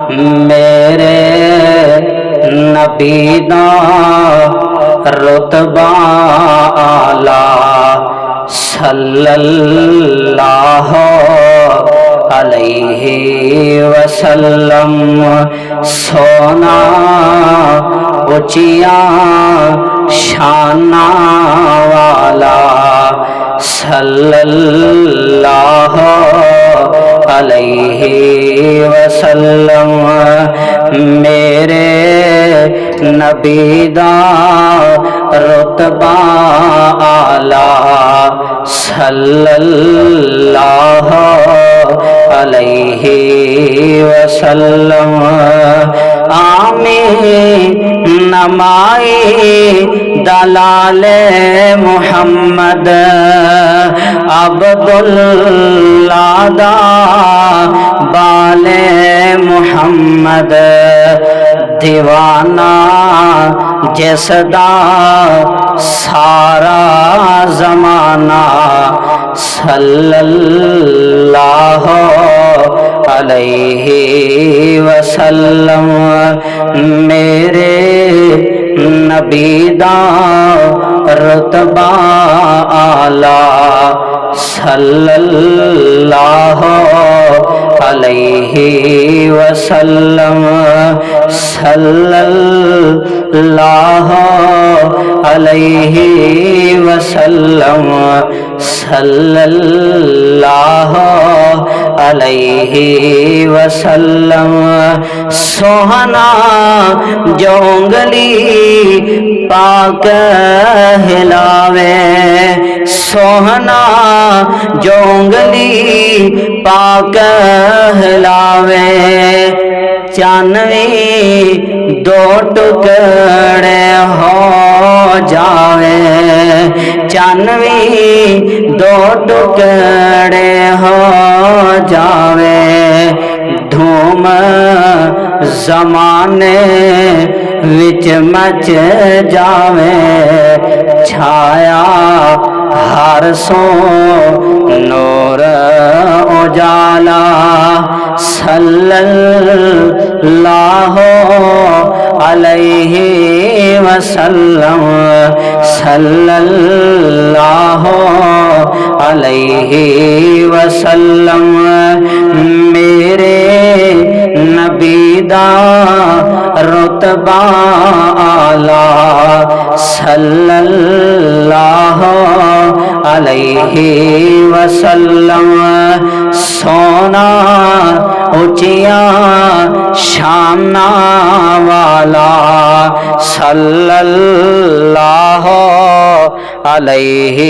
میرے نبی دا رتبہ اعلیٰ صلی اللہ علیہ وسلم سونا اونچیاں شاناں والا صلی اللہ علیہ وسلم میرے نبی دا رتبہ اعلیٰ صلی اللہ علیہ وسلم آمین نمائی دلال محمد عبداللہ دا بال محمد دیوانہ جس دا سارا زمانہ صلی اللہ علیہ وسلم میرے نبی دا رتبہ اعلیٰ صلی اللہ علیہ وسلم صلی اللہ علیہ وسلم صلی اللہ علیہ وسلم سوہنا جونگلی پاک ہلاوے سوہنا جونگلی پاک ہلاوے چانوی دو ٹکڑے ہو جاوے چانوی دو ٹکڑے ہو جاوے دھوم زمانے وچ مچ جاوے چھایا ہر سو نور اجالا صلی اللہ علیہ وسلم صلی اللہ علیہ وسلم میرے نبی دا رتبہ اعلیٰ صلی اللہ علیہ وسلم سونا اونچیاں شاناں والا صلی اللہ علیہ